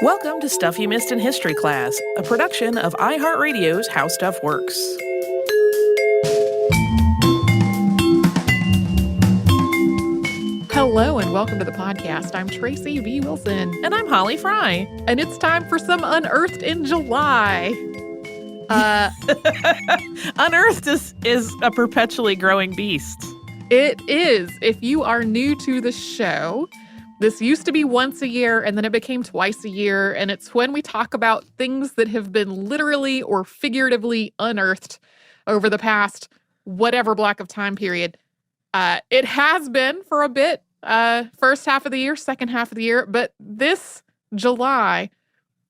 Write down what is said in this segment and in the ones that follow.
Welcome to Stuff You Missed in History Class, a production of iHeartRadio's How Stuff Works. Hello and welcome to the podcast. I'm Tracy V. Wilson. And I'm Holly Fry. And it's time for some Unearthed in July. Unearthed is a perpetually growing beast. It is. If you are new to the show, this used to be once a year and then it became twice a year. And it's when we talk about things that have been literally or figuratively unearthed over the past whatever block of time period. It has been for a bit, first half of the year, second half of the year. But this July,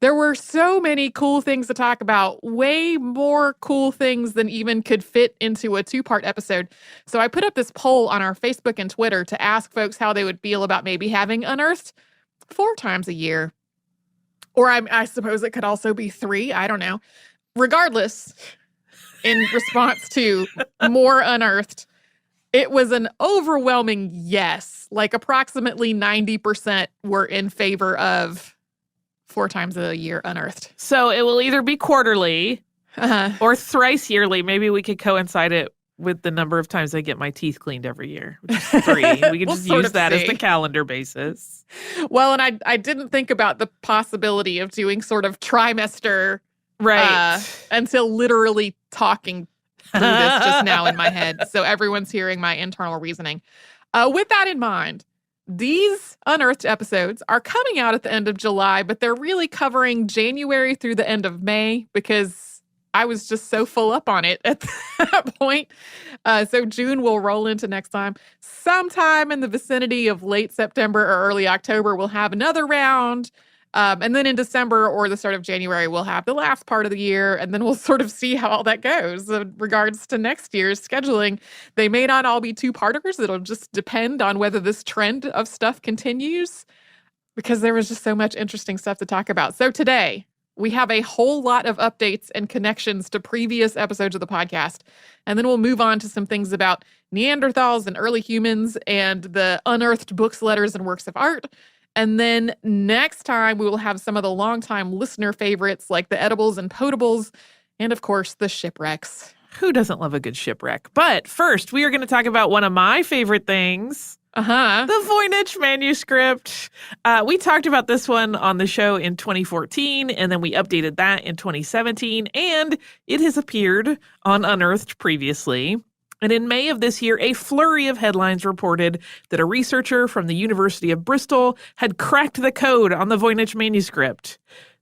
there were so many cool things to talk about, way more cool things than even could fit into a two-part episode. So I put up this poll on our Facebook and Twitter to ask folks how they would feel about maybe having Unearthed 4 times a year. Or I suppose it could also be 3. I don't know. Regardless, in response to more Unearthed, it was an overwhelming yes. Like approximately 90% were in favor of 4 times a year Unearthed. So it will either be quarterly or thrice yearly. Maybe we could coincide it with the number of times I get my teeth cleaned every year, which is 3. We could just use that as the calendar basis. Well, and I didn't think about the possibility of doing sort of trimester until literally talking through this just now in my head. So everyone's hearing my internal reasoning. With that in mind, these Unearthed episodes are coming out at the end of July, but they're really covering January through the end of May because I was just so full up on it at that point. So June will roll into next time. Sometime in the vicinity of late September or early October, we'll have another round. And then in December or the start of January, we'll have the last part of the year, and then we'll sort of see how all that goes in regards to next year's scheduling. They may not all be two-parters. It'll just depend on whether this trend of stuff continues, because there was just so much interesting stuff to talk about. So today, we have a whole lot of updates and connections to previous episodes of the podcast, and then we'll move on to some things about Neanderthals and early humans and the unearthed books, letters, and works of art. And then next time, we will have some of the longtime listener favorites like the edibles and potables, and of course, the shipwrecks. Who doesn't love a good shipwreck? But first, we are going to talk about one of my favorite things. The Voynich manuscript. We talked about this one on the show in 2014, and then we updated that in 2017, and it has appeared on Unearthed previously. And in May of this year, a flurry of headlines reported that a researcher from the University of Bristol had cracked the code on the Voynich manuscript.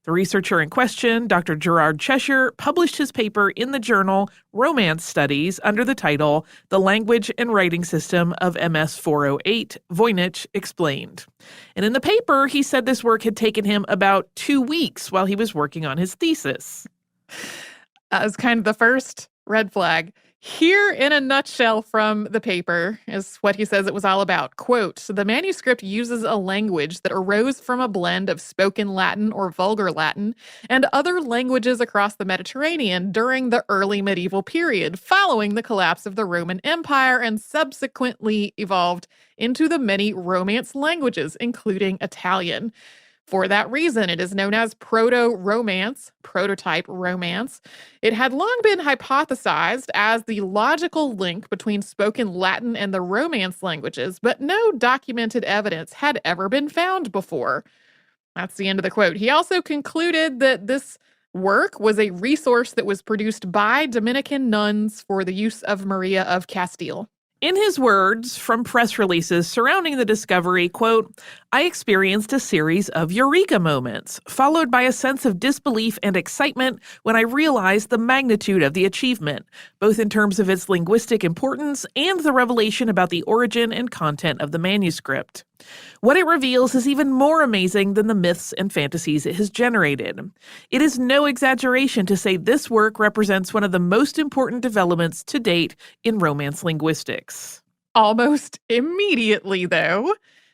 The researcher in question, Dr. Gerard Cheshire, published his paper in the journal Romance Studies under the title The Language and Writing System of MS 408, Voynich Explained. And in the paper, he said this work had taken him about 2 weeks while he was working on his thesis. That was kind of the first red flag. Here, in a nutshell from the paper, is what he says it was all about. Quote, the manuscript uses a language that arose from a blend of spoken Latin or vulgar Latin and other languages across the Mediterranean during the early medieval period, following the collapse of the Roman Empire, and subsequently evolved into the many Romance languages, including Italian. For that reason, it is known as Proto-Romance, prototype Romance. It had long been hypothesized as the logical link between spoken Latin and the Romance languages, but no documented evidence had ever been found before. That's the end of the quote. He also concluded that this work was a resource that was produced by Dominican nuns for the use of Maria of Castile. In his words from press releases surrounding the discovery, quote, I experienced a series of eureka moments, followed by a sense of disbelief and excitement when I realized the magnitude of the achievement, both in terms of its linguistic importance and the revelation about the origin and content of the manuscript. What it reveals is even more amazing than the myths and fantasies it has generated. It is no exaggeration to say this work represents one of the most important developments to date in Romance linguistics. Almost immediately, though,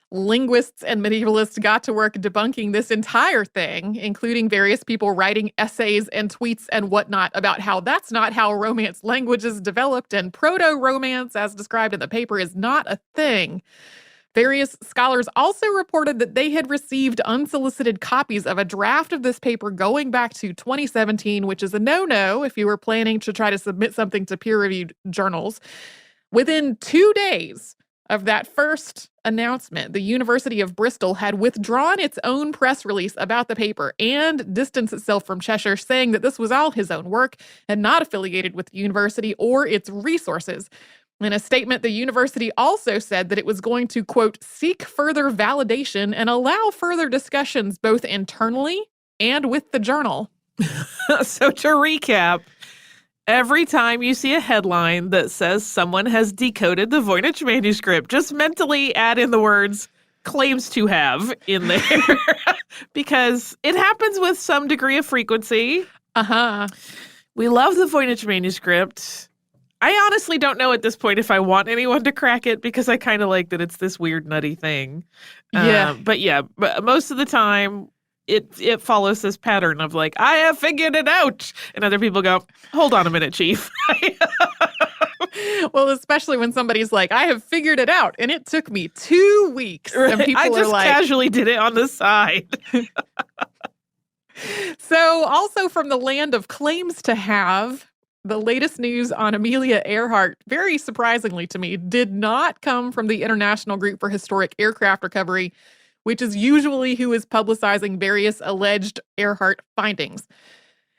linguists and medievalists got to work debunking this entire thing, including various people writing essays and tweets and whatnot about how that's not how Romance languages developed, and Proto-Romance, as described in the paper, is not a thing. Various scholars also reported that they had received unsolicited copies of a draft of this paper going back to 2017, which is a no-no if you were planning to try to submit something to peer-reviewed journals. Within 2 days of that first announcement, the University of Bristol had withdrawn its own press release about the paper and distanced itself from Cheshire, saying that this was all his own work and not affiliated with the university or its resources. In a statement, the university also said that it was going to, quote, seek further validation and allow further discussions both internally and with the journal. So to recap, every time you see a headline that says someone has decoded the Voynich manuscript, just mentally add in the words claims to have in there because it happens with some degree of frequency. We love the Voynich manuscript. I honestly don't know at this point if I want anyone to crack it because I kind of like that it's this weird, nutty thing. But most of the time it follows this pattern of like, I have figured it out. And other people go, hold on a minute, Chief. Well, especially when somebody's like, I have figured it out. And it took me 2 weeks. Right. And people I just are like, casually did it on the side. So also from the land of claims to have, the latest news on Amelia Earhart, very surprisingly to me, did not come from the International Group for Historic Aircraft Recovery, which is usually who is publicizing various alleged Earhart findings.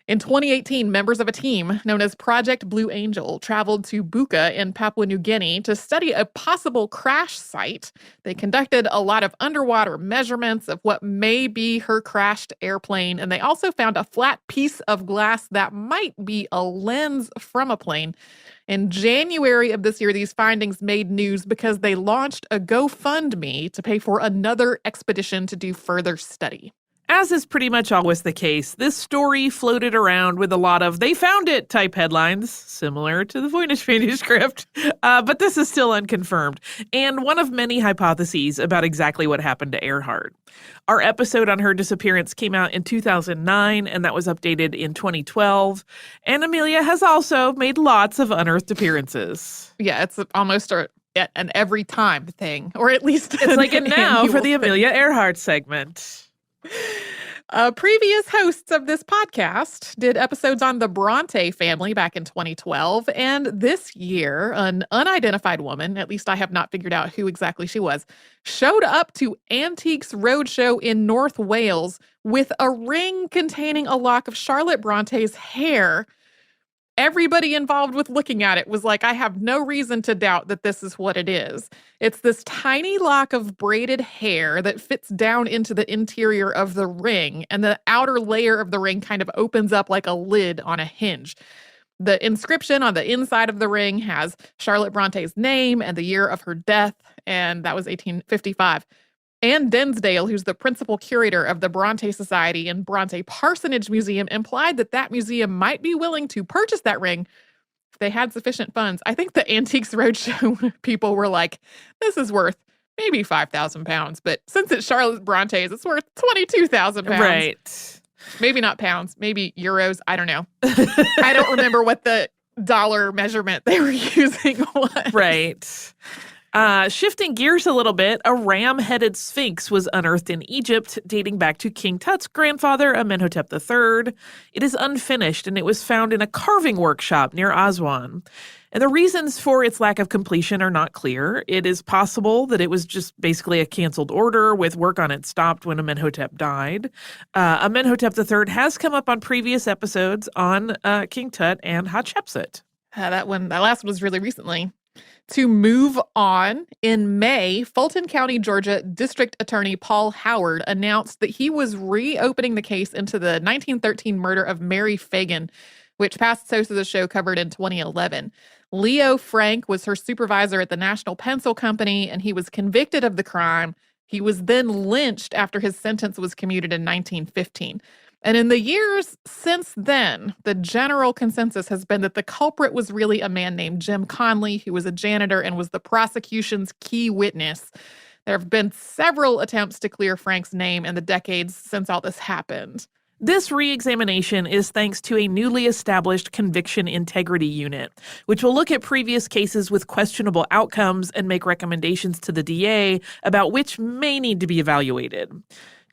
In 2018, members of a team known as Project Blue Angel traveled to Buka in Papua New Guinea to study a possible crash site. They conducted a lot of underwater measurements of what may be her crashed airplane, and they also found a flat piece of glass that might be a lens from a plane. In January of this year, these findings made news because they launched a GoFundMe to pay for another expedition to do further study. As is pretty much always the case, this story floated around with a lot of they found it type headlines, similar to the Voynich manuscript, but this is still unconfirmed, and one of many hypotheses about exactly what happened to Earhart. Our episode on her disappearance came out in 2009, and that was updated in 2012, and Amelia has also made lots of unearthed appearances. Yeah, it's almost an every time thing, or at least it's like a now for the Amelia Earhart segment. Previous hosts of this podcast did episodes on the Bronte family back in 2012, and this year, an unidentified woman, at least I have not figured out who exactly she was, showed up to Antiques Roadshow in North Wales with a ring containing a lock of Charlotte Bronte's hair. Everybody involved with looking at it was like, I have no reason to doubt that this is what it is. It's this tiny lock of braided hair that fits down into the interior of the ring, and the outer layer of the ring kind of opens up like a lid on a hinge. The inscription on the inside of the ring has Charlotte Bronte's name and the year of her death, and that was 1855. Anne Densdale, who's the principal curator of the Bronte Society and Bronte Parsonage Museum, implied that that museum might be willing to purchase that ring if they had sufficient funds. I think the Antiques Roadshow people were like, this is worth maybe £5,000, but since it's Charlotte Bronte's, it's worth £22,000. Right. Maybe not pounds, maybe euros. I don't know. I don't remember what the dollar measurement they were using was. Right. Shifting gears a little bit, a ram-headed sphinx was unearthed in Egypt, dating back to King Tut's grandfather, Amenhotep III. It is unfinished, and it was found in a carving workshop near Aswan. And the reasons for its lack of completion are not clear. It is possible that it was just basically a canceled order with work on it stopped when Amenhotep died. Amenhotep III has come up on previous episodes on King Tut and Hatshepsut. That last one was really recently. To move on, in May, Fulton County, Georgia District Attorney Paul Howard announced that he was reopening the case into the 1913 murder of Mary Fagan, which past hosts of the show covered in 2011. Leo Frank was her supervisor at the National Pencil Company, and he was convicted of the crime. He was then lynched after his sentence was commuted in 1915. And in the years since then, the general consensus has been that the culprit was really a man named Jim Conley, who was a janitor and was the prosecution's key witness. There have been several attempts to clear Frank's name in the decades since all this happened. This re-examination is thanks to a newly established conviction integrity unit, which will look at previous cases with questionable outcomes and make recommendations to the DA about which may need to be evaluated.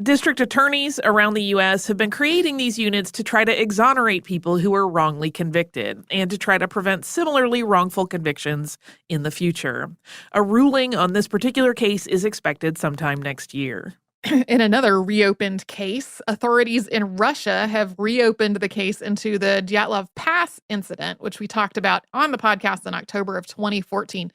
District attorneys around the U.S. have been creating these units to try to exonerate people who are wrongly convicted and to try to prevent similarly wrongful convictions in the future. A ruling on this particular case is expected sometime next year. In another reopened case, authorities in Russia have reopened the case into the Dyatlov Pass incident, which we talked about on the podcast in October of 2014.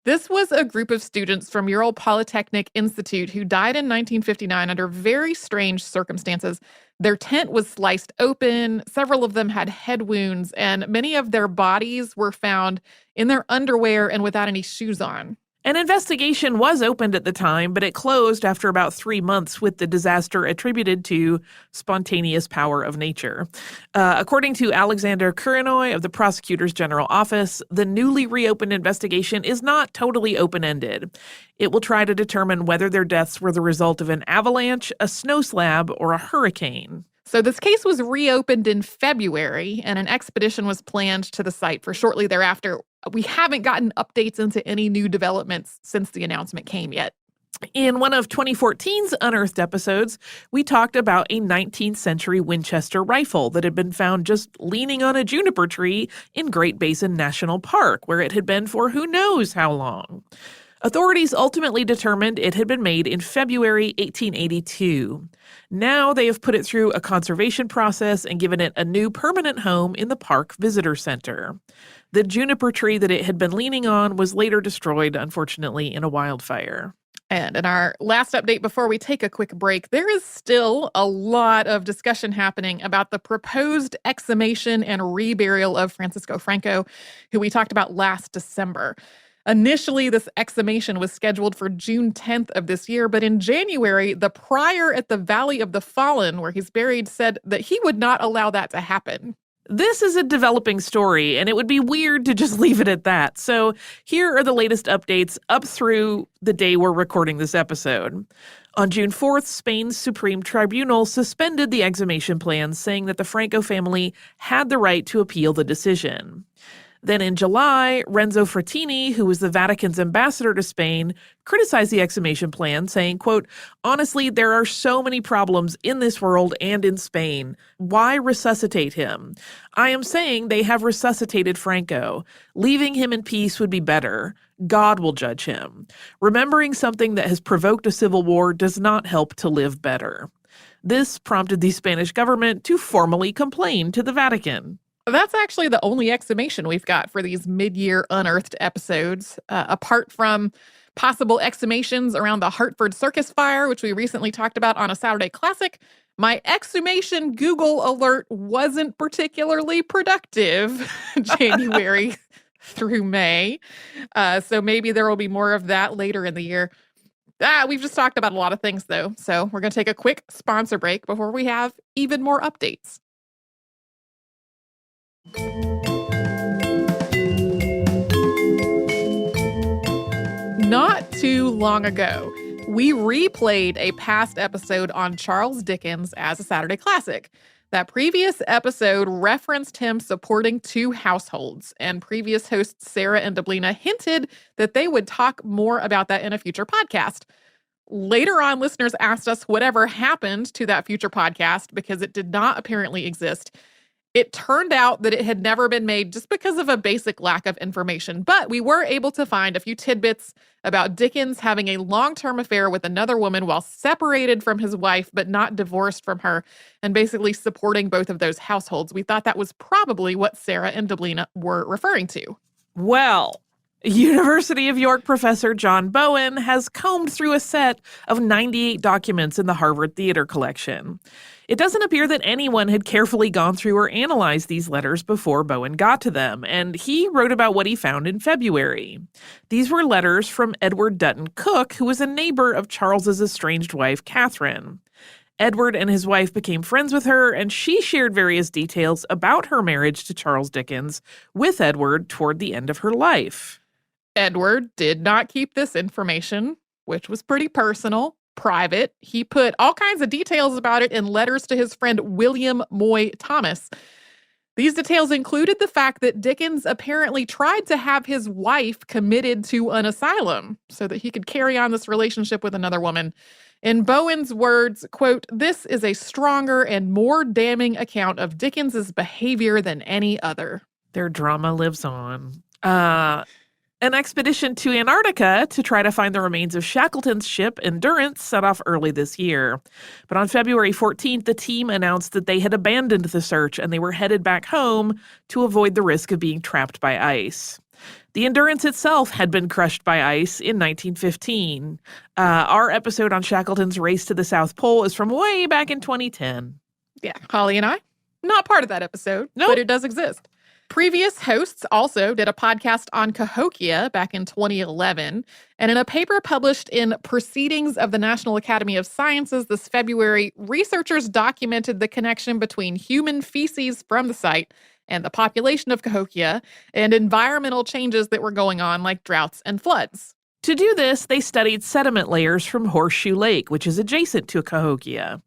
This was a group of students from Ural Polytechnic Institute who died in 1959 under very strange circumstances. Their tent was sliced open, several of them had head wounds, and many of their bodies were found in their underwear and without any shoes on. An investigation was opened at the time, but it closed after about 3 months with the disaster attributed to spontaneous power of nature. According to Alexander Kurinoy of the Prosecutor's General Office, the newly reopened investigation is not totally open-ended. It will try to determine whether their deaths were the result of an avalanche, a snow slab, or a hurricane. So this case was reopened in February, and an expedition was planned to the site for shortly thereafter. We haven't gotten updates into any new developments since the announcement came yet. In one of 2014's Unearthed episodes, we talked about a 19th century Winchester rifle that had been found just leaning on a juniper tree in Great Basin National Park, where it had been for who knows how long. Authorities ultimately determined it had been made in February 1882. Now they have put it through a conservation process and given it a new permanent home in the park visitor center. The juniper tree that it had been leaning on was later destroyed, unfortunately, in a wildfire. And in our last update before we take a quick break, there is still a lot of discussion happening about the proposed exhumation and reburial of Francisco Franco, who we talked about last December. Initially, this exhumation was scheduled for June 10th of this year, but in January, the prior at the Valley of the Fallen, where he's buried, said that he would not allow that to happen. This is a developing story, and it would be weird to just leave it at that. So here are the latest updates up through the day we're recording this episode. On June 4th, Spain's Supreme Tribunal suspended the exhumation plans, saying that the Franco family had the right to appeal the decision. Then in July, Renzo Frattini, who was the Vatican's ambassador to Spain, criticized the exhumation plan, saying, quote, "Honestly, there are so many problems in this world and in Spain. Why resuscitate him? I am saying they have resuscitated Franco. Leaving him in peace would be better. God will judge him. Remembering something that has provoked a civil war does not help to live better." This prompted the Spanish government to formally complain to the Vatican. That's actually the only exhumation we've got for these mid-year Unearthed episodes. Apart from possible exhumations around the Hartford Circus fire, which we recently talked about on a Saturday Classic, my exhumation Google alert wasn't particularly productive January through May. So maybe there will be more of that later in the year. We've just talked about a lot of things, though. So we're going to take a quick sponsor break before we have even more updates. Not too long ago, we replayed a past episode on Charles Dickens as a Saturday Classic. That previous episode referenced him supporting 2 households, and previous hosts Sarah and Deblina hinted that they would talk more about that in a future podcast. Later on, listeners asked us whatever happened to that future podcast because it did not apparently exist. It turned out that it had never been made just because of a basic lack of information, but we were able to find a few tidbits about Dickens having a long-term affair with another woman while separated from his wife, but not divorced from her, and basically supporting both of those households. We thought that was probably what Sarah and Deblina were referring to. Well, University of York professor John Bowen has combed through a set of 98 documents in the Harvard Theater collection. It doesn't appear that anyone had carefully gone through or analyzed these letters before Bowen got to them, and he wrote about what he found in February. These were letters from Edward Dutton Cook, who was a neighbor of Charles's estranged wife, Catherine. Edward and his wife became friends with her, and she shared various details about her marriage to Charles Dickens with Edward toward the end of her life. Edward did not keep this information, which was pretty personal. private. He put all kinds of details about it in letters to his friend William Moy Thomas. These details included the fact that Dickens apparently tried to have his wife committed to an asylum so that he could carry on this relationship with another woman. In Bowen's words, quote, "This is a stronger and more damning account of Dickens's behavior than any other." Their drama lives on. An expedition to Antarctica to try to find the remains of Shackleton's ship Endurance set off early this year. But on February 14th, the team announced that they had abandoned the search and they were headed back home to avoid the risk of being trapped by ice. The Endurance itself had been crushed by ice in 1915. Our episode on Shackleton's race to the South Pole is from way back in 2010. Yeah, Holly and I, not part of that episode, Nope. But it does exist. Previous hosts also did a podcast on Cahokia back in 2011, and in a paper published in Proceedings of the National Academy of Sciences this February, researchers documented the connection between human feces from the site and the population of Cahokia and environmental changes that were going on like droughts and floods. To do this, they studied sediment layers from Horseshoe Lake, which is adjacent to Cahokia.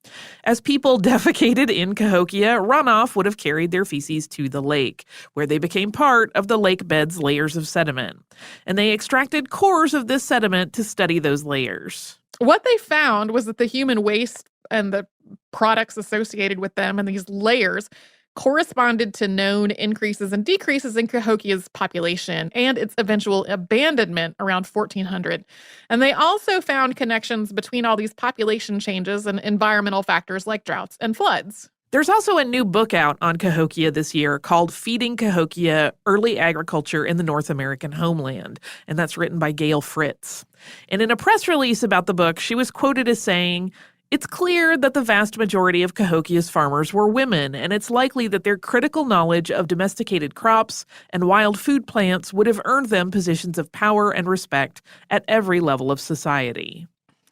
As people defecated in Cahokia, runoff would have carried their feces to the lake, where they became part of the lake bed's layers of sediment. And they extracted cores of this sediment to study those layers. What they found was that the human waste and the products associated with them and these layers corresponded to known increases and decreases in Cahokia's population and its eventual abandonment around 1400. And they also found connections between all these population changes and environmental factors like droughts and floods. There's also a new book out on Cahokia this year called Feeding Cahokia, Early Agriculture in the North American Homeland, and that's written by Gail Fritz. And in a press release about the book, she was quoted as saying, "It's clear that the vast majority of Cahokia's farmers were women, and it's likely that their critical knowledge of domesticated crops and wild food plants would have earned them positions of power and respect at every level of society."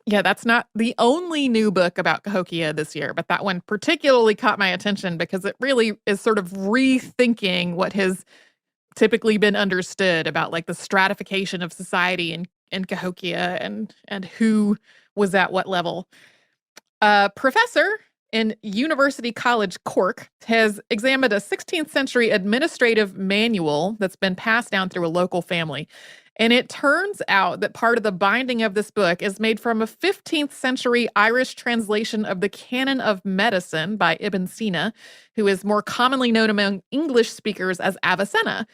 Yeah, that's not the only new book about Cahokia this year, but that one particularly caught my attention because it really is sort of rethinking what has typically been understood about like the stratification of society in Cahokia and who was at what level. A professor in University College Cork has examined a 16th century administrative manual that's been passed down through a local family. And it turns out that part of the binding of this book is made from a 15th century Irish translation of the Canon of Medicine by Ibn Sina, who is more commonly known among English speakers as Avicenna.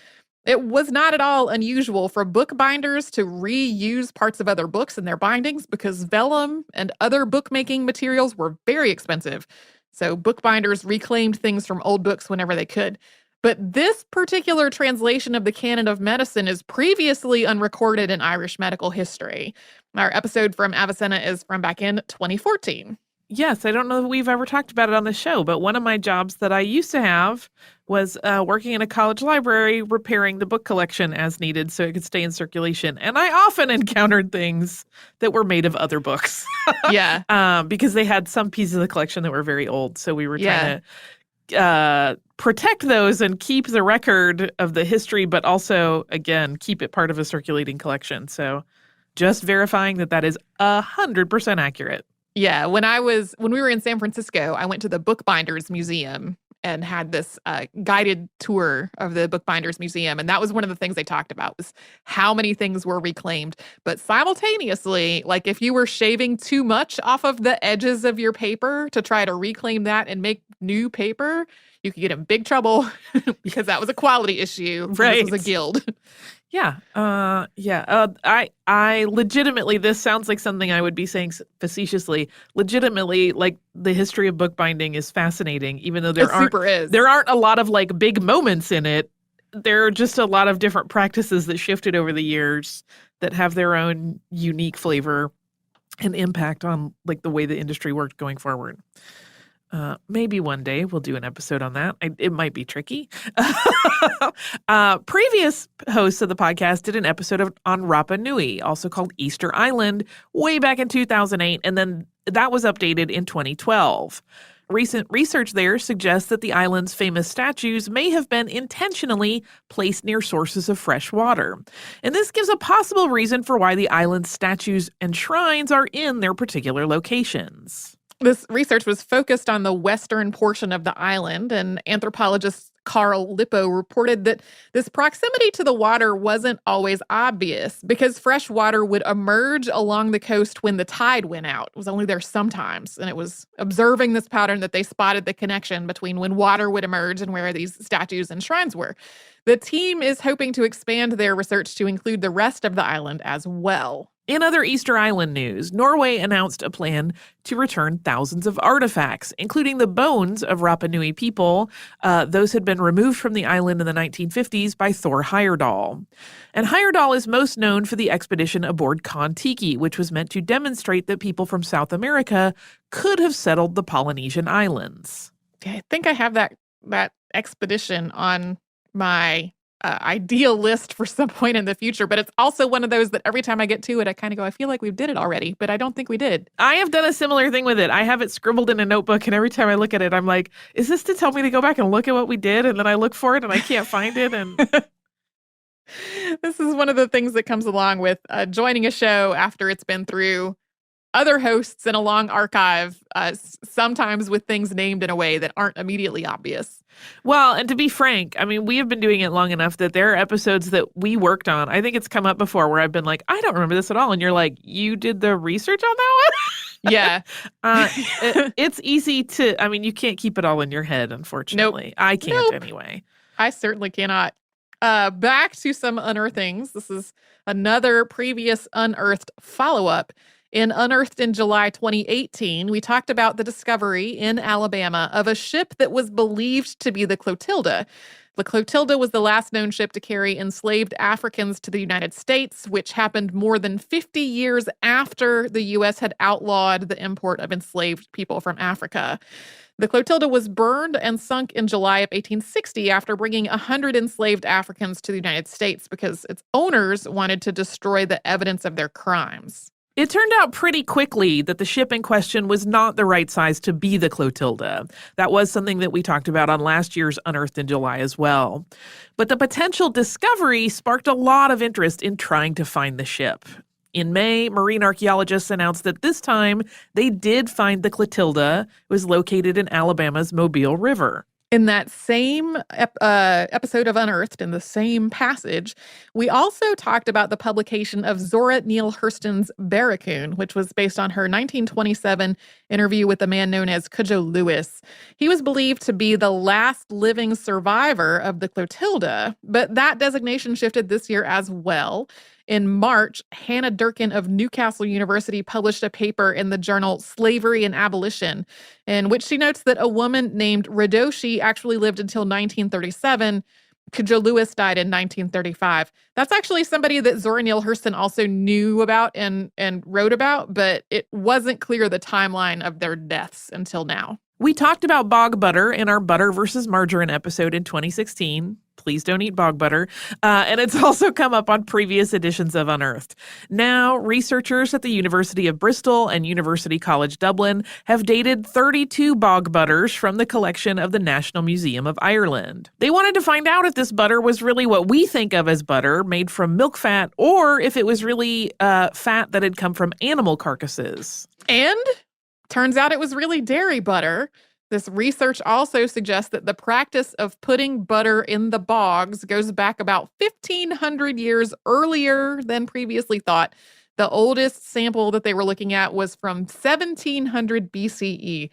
It was not at all unusual for bookbinders to reuse parts of other books in their bindings because vellum and other bookmaking materials were very expensive. So bookbinders reclaimed things from old books whenever they could. But this particular translation of the Canon of Medicine is previously unrecorded in Irish medical history. Our episode from Avicenna is from back in 2014. Yes, I don't know that we've ever talked about it on the show, but one of my jobs that I used to have was working in a college library, repairing the book collection as needed so it could stay in circulation. And I often encountered things that were made of other books. Yeah. Because they had some pieces of the collection that were very old. So we were trying to protect those and keep the record of the history, but also, again, keep it part of a circulating collection. So just verifying that that is 100% accurate. Yeah, when we were in San Francisco, I went to the Bookbinders Museum and had this guided tour of the Bookbinders Museum. And that was one of the things they talked about was how many things were reclaimed. But simultaneously, like if you were shaving too much off of the edges of your paper to try to reclaim that and make new paper, you could get in big trouble because that was a quality issue. Right. This was a guild. Yeah. I legitimately, this sounds like something I would be saying facetiously. Legitimately, like the history of bookbinding is fascinating, even though there aren't a lot of like big moments in it. There are just a lot of different practices that shifted over the years that have their own unique flavor and impact on like the way the industry worked going forward. Maybe one day we'll do an episode on that. It might be tricky. Previous hosts of the podcast did an episode on Rapa Nui, also called Easter Island, way back in 2008, and then that was updated in 2012. Recent research there suggests that the island's famous statues may have been intentionally placed near sources of fresh water. And this gives a possible reason for why the island's statues and shrines are in their particular locations. This research was focused on the western portion of the island, and anthropologist Carl Lippo reported that this proximity to the water wasn't always obvious because fresh water would emerge along the coast when the tide went out. It was only there sometimes, and it was observing this pattern that they spotted the connection between when water would emerge and where these statues and shrines were. The team is hoping to expand their research to include the rest of the island as well. In other Easter Island news, Norway announced a plan to return thousands of artifacts, including the bones of Rapa Nui people. Those had been removed from the island in the 1950s by Thor Heyerdahl. And Heyerdahl is most known for the expedition aboard Kon-Tiki, which was meant to demonstrate that people from South America could have settled the Polynesian islands. I think I have that expedition on my ideal list for some point in the future, but it's also one of those that every time I get to it, I kind of go, I feel like we did it already, but I don't think we did. I have done a similar thing with it. I have it scribbled in a notebook, and every time I look at it, I'm like, is this to tell me to go back and look at what we did? And then I look for it, and I can't find it. And this is one of the things that comes along with joining a show after it's been through other hosts in a long archive, sometimes with things named in a way that aren't immediately obvious. Well, and to be frank, I mean, we have been doing it long enough that there are episodes that we worked on. I think it's come up before where I've been like, I don't remember this at all. And you're like, you did the research on that one? Yeah. It's easy to, I mean, you can't keep it all in your head, unfortunately. Nope. I can't anyway. I certainly cannot. Back to some unearthings. This is another previous unearthed follow-up. In Unearthed in July 2018, we talked about the discovery in Alabama of a ship that was believed to be the Clotilda. The Clotilda was the last known ship to carry enslaved Africans to the United States, which happened more than 50 years after the U.S. had outlawed the import of enslaved people from Africa. The Clotilda was burned and sunk in July of 1860 after bringing 100 enslaved Africans to the United States because its owners wanted to destroy the evidence of their crimes. It turned out pretty quickly that the ship in question was not the right size to be the Clotilda. That was something that we talked about on last year's Unearthed in July as well. But the potential discovery sparked a lot of interest in trying to find the ship. In May, marine archaeologists announced that this time they did find the Clotilda. It was located in Alabama's Mobile River. In that same episode of Unearthed, in the same passage, we also talked about the publication of Zora Neale Hurston's Barracoon, which was based on her 1927 interview with a man known as Cudjoe Lewis. He was believed to be the last living survivor of the Clotilda, but that designation shifted this year as well. In March, Hannah Durkin of Newcastle University published a paper in the journal Slavery and Abolition, in which she notes that a woman named Radoshi actually lived until 1937. Cudjoe Lewis died in 1935. That's actually somebody that Zora Neale Hurston also knew about and wrote about, but it wasn't clear the timeline of their deaths until now. We talked about bog butter in our butter versus margarine episode in 2016. Please don't eat bog butter. And it's also come up on previous editions of Unearthed. Now, researchers at the University of Bristol and University College Dublin have dated 32 bog butters from the collection of the National Museum of Ireland. They wanted to find out if this butter was really what we think of as butter, made from milk fat, or if it was really fat that had come from animal carcasses. And turns out it was really dairy butter. This research also suggests that the practice of putting butter in the bogs goes back about 1,500 years earlier than previously thought. The oldest sample that they were looking at was from 1700 BCE.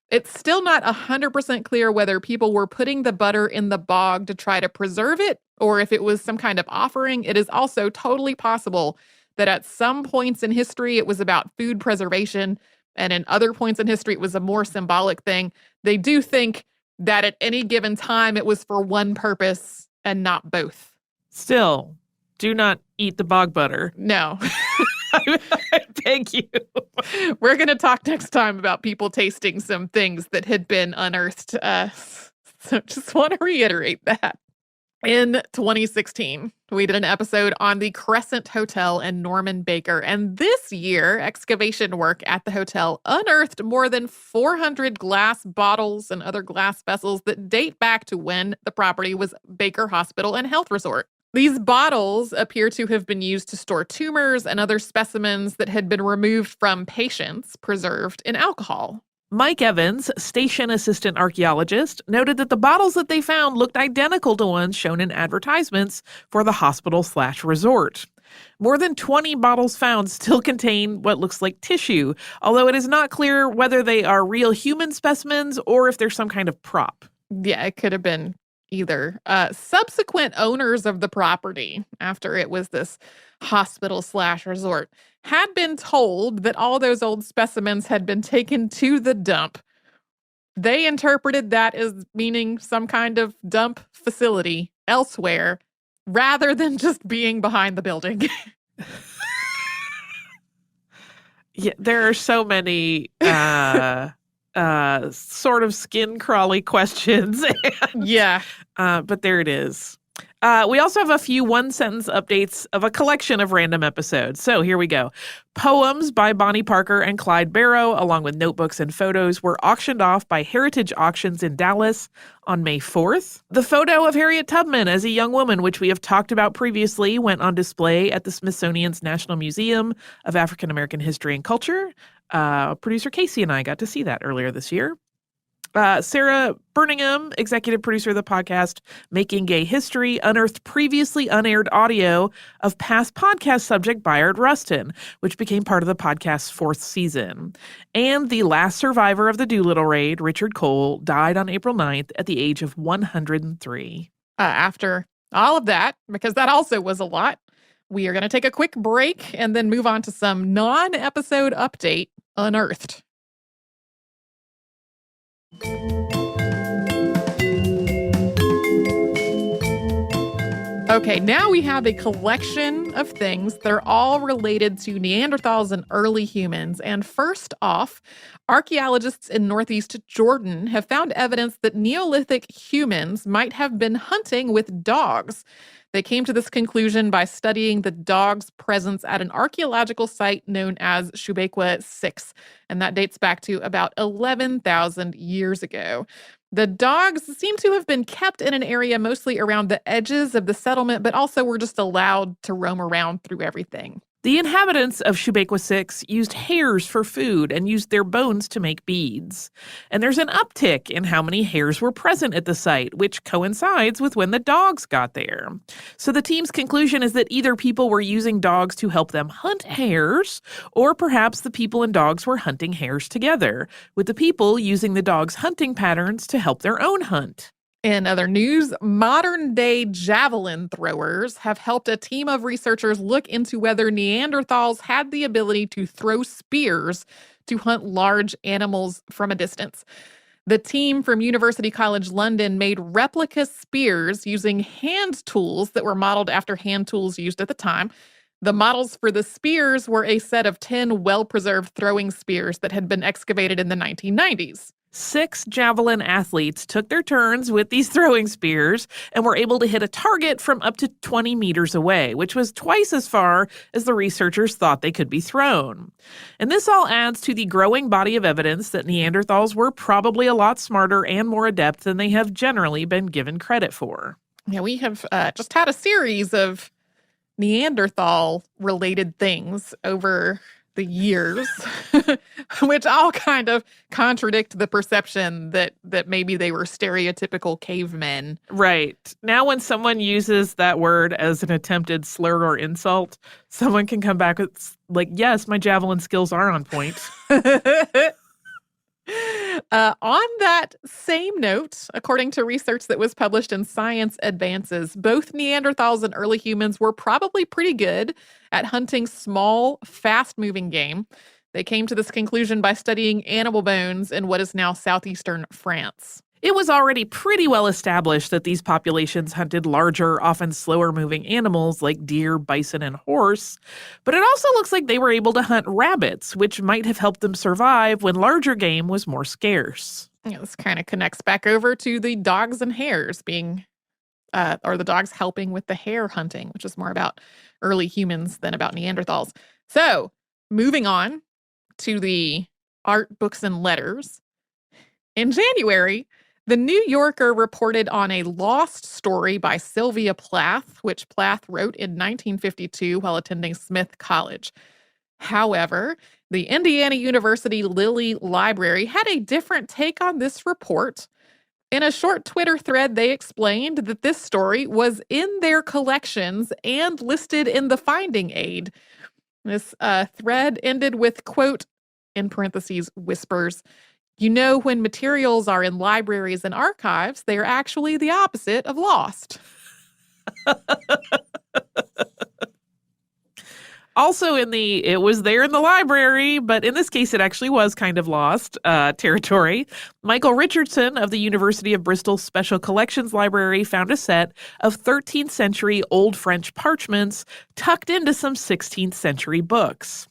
It's still not 100% clear whether people were putting the butter in the bog to try to preserve it or if it was some kind of offering. It is also totally possible that at some points in history it was about food preservation, and in other points in history, it was a more symbolic thing. They do think that at any given time, it was for one purpose and not both. Still, do not eat the bog butter. No. I beg you. We're going to talk next time about people tasting some things that had been unearthed. So just want to reiterate that. In 2016, we did an episode on the Crescent Hotel in Norman Baker, and this year, excavation work at the hotel unearthed more than 400 glass bottles and other glass vessels that date back to when the property was Baker Hospital and Health Resort. These bottles appear to have been used to store tumors and other specimens that had been removed from patients preserved in alcohol. Mike Evans, station assistant archaeologist, noted that the bottles that they found looked identical to ones shown in advertisements for the hospital/resort. More than 20 bottles found still contain what looks like tissue, although it is not clear whether they are real human specimens or if they're some kind of prop. Yeah, it could have been either. Subsequent owners of the property, after it was this hospital/resort, had been told that all those old specimens had been taken to the dump. They interpreted that as meaning some kind of dump facility elsewhere rather than just being behind the building. Yeah, there are so many sort of skin crawly questions. Yeah. But there it is. We also have a few one-sentence updates of a collection of random episodes. So here we go. Poems by Bonnie Parker and Clyde Barrow, along with notebooks and photos, were auctioned off by Heritage Auctions in Dallas on May 4th. The photo of Harriet Tubman as a young woman, which we have talked about previously, went on display at the Smithsonian's National Museum of African American History and Culture. Producer Casey and I got to see that earlier this year. Sarah Birmingham, executive producer of the podcast Making Gay History, unearthed previously unaired audio of past podcast subject Bayard Rustin, which became part of the podcast's 4th season. And the last survivor of the Doolittle raid, Richard Cole, died on April 9th at the age of 103. After all of that, because that also was a lot, we are going to take a quick break and then move on to some non-episode update, Unearthed. Okay, now we have a collection of things that are all related to Neanderthals and early humans. And first off, archaeologists in northeast Jordan have found evidence that Neolithic humans might have been hunting with dogs. They came to this conclusion by studying the dog's presence at an archaeological site known as Shubekwa 6, and that dates back to about 11,000 years ago. The dogs seem to have been kept in an area mostly around the edges of the settlement, but also were just allowed to roam around through everything. The inhabitants of Shubekwa 6 used hares for food and used their bones to make beads. And there's an uptick in how many hares were present at the site, which coincides with when the dogs got there. So the team's conclusion is that either people were using dogs to help them hunt hares, or perhaps the people and dogs were hunting hares together, with the people using the dogs' hunting patterns to help their own hunt. In other news, modern-day javelin throwers have helped a team of researchers look into whether Neanderthals had the ability to throw spears to hunt large animals from a distance. The team from University College London made replica spears using hand tools that were modeled after hand tools used at the time. The models for the spears were a set of 10 well-preserved throwing spears that had been excavated in the 1990s. 6 javelin athletes took their turns with these throwing spears and were able to hit a target from up to 20 meters away, which was twice as far as the researchers thought they could be thrown. And this all adds to the growing body of evidence that Neanderthals were probably a lot smarter and more adept than they have generally been given credit for. Yeah, we have just had a series of Neanderthal-related things over the years, which all kind of contradict the perception that maybe they were stereotypical cavemen. Right. Now when someone uses that word as an attempted slur or insult, someone can come back with, like, yes, my javelin skills are on point. On that same note, according to research that was published in Science Advances, both Neanderthals and early humans were probably pretty good at hunting small, fast-moving game. They came to this conclusion by studying animal bones in what is now southeastern France. It was already pretty well established that these populations hunted larger, often slower-moving animals like deer, bison, and horse. But it also looks like they were able to hunt rabbits, which might have helped them survive when larger game was more scarce. Yeah, this kind of connects back over to the dogs and hares being or the dogs helping with the hare hunting, which is more about early humans than about Neanderthals. So, moving on to the art, books, and letters. In January, the New Yorker reported on a lost story by Sylvia Plath, which Plath wrote in 1952 while attending Smith College. However, the Indiana University Lilly Library had a different take on this report. In a short Twitter thread, they explained that this story was in their collections and listed in the finding aid. This thread ended with, quote, in parentheses, whispers, "You know, when materials are in libraries and archives, they are actually the opposite of lost." Also it was there in the library, but in this case, it actually was kind of lost territory. Michael Richardson of the University of Bristol Special Collections Library found a set of 13th century Old French parchments tucked into some 16th century books.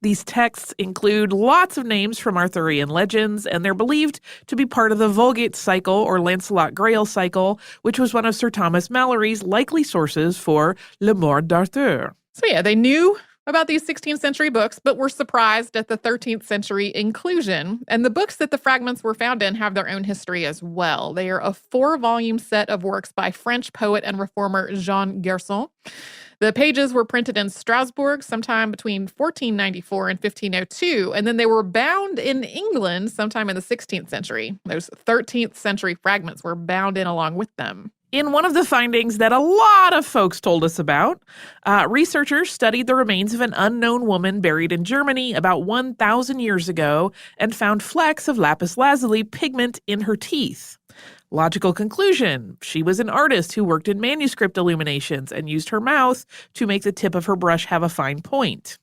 These texts include lots of names from Arthurian legends, and they're believed to be part of the Vulgate cycle or Lancelot Grail cycle, which was one of Sir Thomas Malory's likely sources for Le Morte d'Arthur. So yeah, they knew about these 16th century books, but were surprised at the 13th century inclusion. And the books that the fragments were found in have their own history as well. They are a 4-volume set of works by French poet and reformer Jean Gerson. The pages were printed in Strasbourg sometime between 1494 and 1502, and then they were bound in England sometime in the 16th century. Those 13th century fragments were bound in along with them. In one of the findings that a lot of folks told us about, researchers studied the remains of an unknown woman buried in Germany about 1,000 years ago and found flecks of lapis lazuli pigment in her teeth. Logical conclusion: she was an artist who worked in manuscript illuminations and used her mouth to make the tip of her brush have a fine point.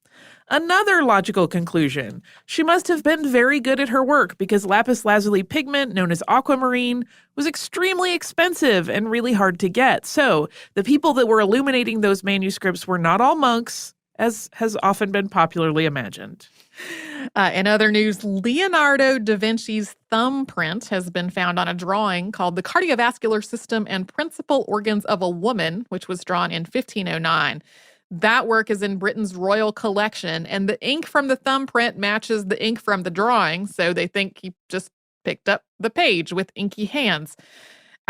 Another logical conclusion: she must have been very good at her work because lapis lazuli pigment, known as aquamarine, was extremely expensive and really hard to get. So the people that were illuminating those manuscripts were not all monks, as has often been popularly imagined. In other news, Leonardo da Vinci's thumbprint has been found on a drawing called The Cardiovascular System and Principal Organs of a Woman, which was drawn in 1509. That work is in Britain's Royal Collection, and the ink from the thumbprint matches the ink from the drawing, so they think he just picked up the page with inky hands.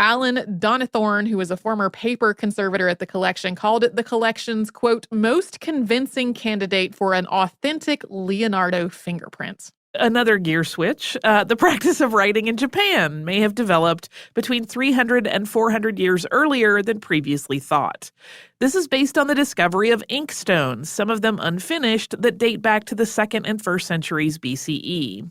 Alan Donithorne, who is a former paper conservator at the collection, called it the collection's, quote, most convincing candidate for an authentic Leonardo fingerprint. Another gear switch, the practice of writing in Japan may have developed between 300 and 400 years earlier than previously thought. This is based on the discovery of inkstones, some of them unfinished, that date back to the 2nd and 1st centuries BCE.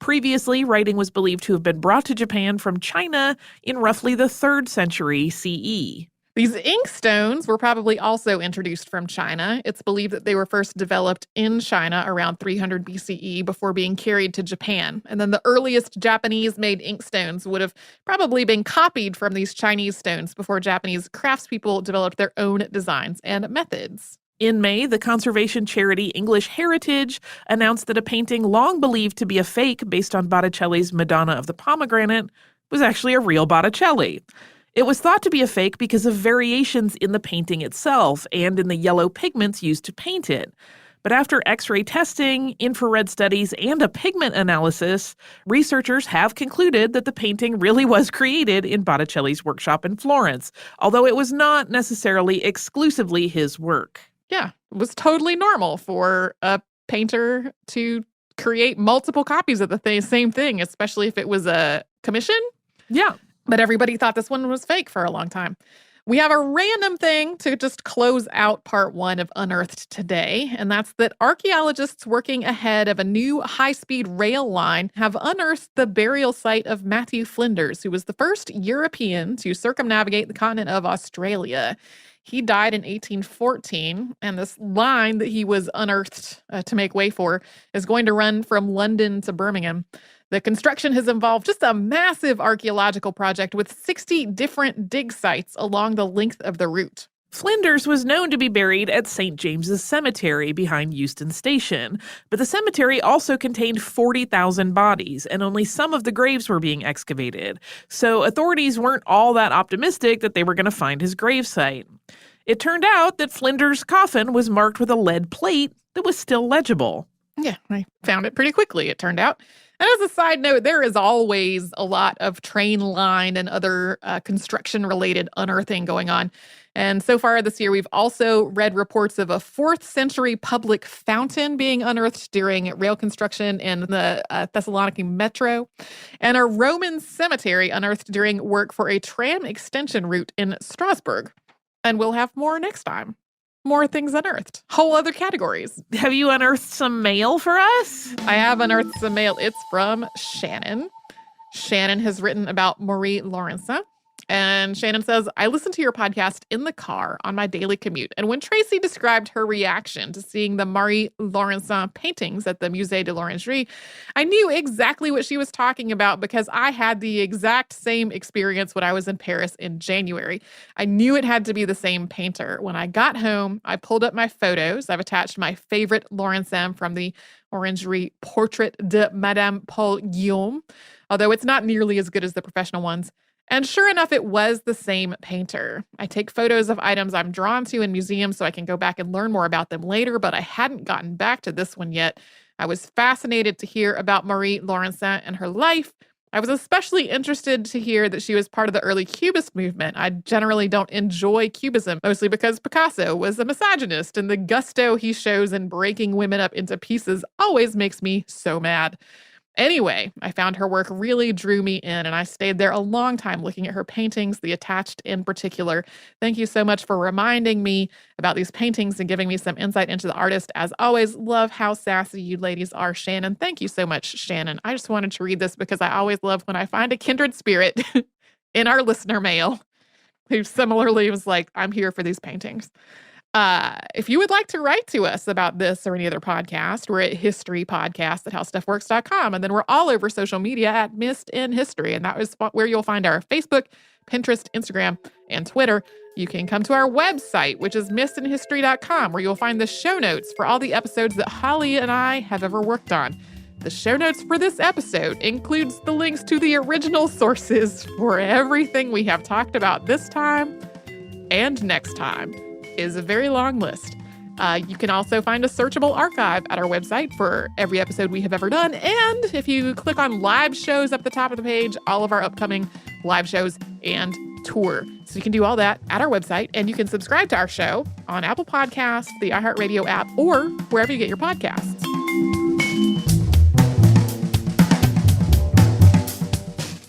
Previously, writing was believed to have been brought to Japan from China in roughly the 3rd century CE. These inkstones were probably also introduced from China. It's believed that they were first developed in China around 300 BCE before being carried to Japan. And then the earliest Japanese-made inkstones would have probably been copied from these Chinese stones before Japanese craftspeople developed their own designs and methods. In May, the conservation charity English Heritage announced that a painting long believed to be a fake based on Botticelli's Madonna of the Pomegranate was actually a real Botticelli. It was thought to be a fake because of variations in the painting itself and in the yellow pigments used to paint it. But after X-ray testing, infrared studies, and a pigment analysis, researchers have concluded that the painting really was created in Botticelli's workshop in Florence, although it was not necessarily exclusively his work. Yeah, it was totally normal for a painter to create multiple copies of the same thing, especially if it was a commission. Yeah. But everybody thought this one was fake for a long time. We have a random thing to just close out part 1 of Unearthed today, and that's that archaeologists working ahead of a new high-speed rail line have unearthed the burial site of Matthew Flinders, who was the first European to circumnavigate the continent of Australia. He died in 1814, and this line that he was unearthed to make way for is going to run from London to Birmingham. The construction has involved just a massive archaeological project with 60 different dig sites along the length of the route. Flinders was known to be buried at St. James's Cemetery behind Euston Station, but the cemetery also contained 40,000 bodies, and only some of the graves were being excavated, so authorities weren't all that optimistic that they were going to find his gravesite. It turned out that Flinders' coffin was marked with a lead plate that was still legible. Yeah, I found it pretty quickly, it turned out. And as a side note, there is always a lot of train line and other construction-related unearthing going on. And so far this year, we've also read reports of a 4th century public fountain being unearthed during rail construction in the Thessaloniki Metro, and a Roman cemetery unearthed during work for a tram extension route in Strasbourg. And we'll have more next time. More things unearthed. Whole other categories. Have you unearthed some mail for us? I have unearthed some mail. It's from Shannon. Shannon has written about Marie Laurencin. And Shannon says, I listened to your podcast in the car on my daily commute. And when Tracy described her reaction to seeing the Marie Laurencin paintings at the Musée de l'Orangerie, I knew exactly what she was talking about because I had the exact same experience when I was in Paris in January. I knew it had to be the same painter. When I got home, I pulled up my photos. I've attached my favorite Laurencin from the Orangerie Portrait de Madame Paul Guillaume, although it's not nearly as good as the professional ones. And sure enough, it was the same painter. I take photos of items I'm drawn to in museums so I can go back and learn more about them later, but I hadn't gotten back to this one yet. I was fascinated to hear about Marie Laurencin and her life. I was especially interested to hear that she was part of the early Cubist movement. I generally don't enjoy Cubism, mostly because Picasso was a misogynist, and the gusto he shows in breaking women up into pieces always makes me so mad. Anyway, I found her work really drew me in, and I stayed there a long time looking at her paintings, the attached in particular. Thank you so much for reminding me about these paintings and giving me some insight into the artist. As always, love how sassy you ladies are, Shannon. Thank you so much, Shannon. I just wanted to read this because I always love when I find a kindred spirit in our listener mail who similarly was like, I'm here for these paintings. If you would like to write to us about this or any other podcast, we're at historypodcast@howstuffworks.com. And then we're all over social media at Missed in History. And that is where you'll find our Facebook, Pinterest, Instagram, and Twitter. You can come to our website, which is missedinhistory.com, where you'll find the show notes for all the episodes that Holly and I have ever worked on. The show notes for this episode includes the links to the original sources for everything we have talked about this time and next time. Is a very long list. You can also find a searchable archive at our website for every episode we have ever done. And if you click on live shows up the top of the page, all of our upcoming live shows and tour. So you can do all that at our website, and you can subscribe to our show on Apple Podcasts, the iHeartRadio app, or wherever you get your podcasts.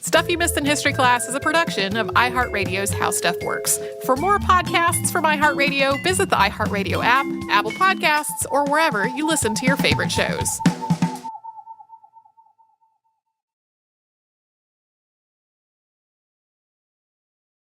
Stuff You Missed in History Class is a production of iHeartRadio's How Stuff Works. For more podcasts from iHeartRadio, visit the iHeartRadio app, Apple Podcasts, or wherever you listen to your favorite shows.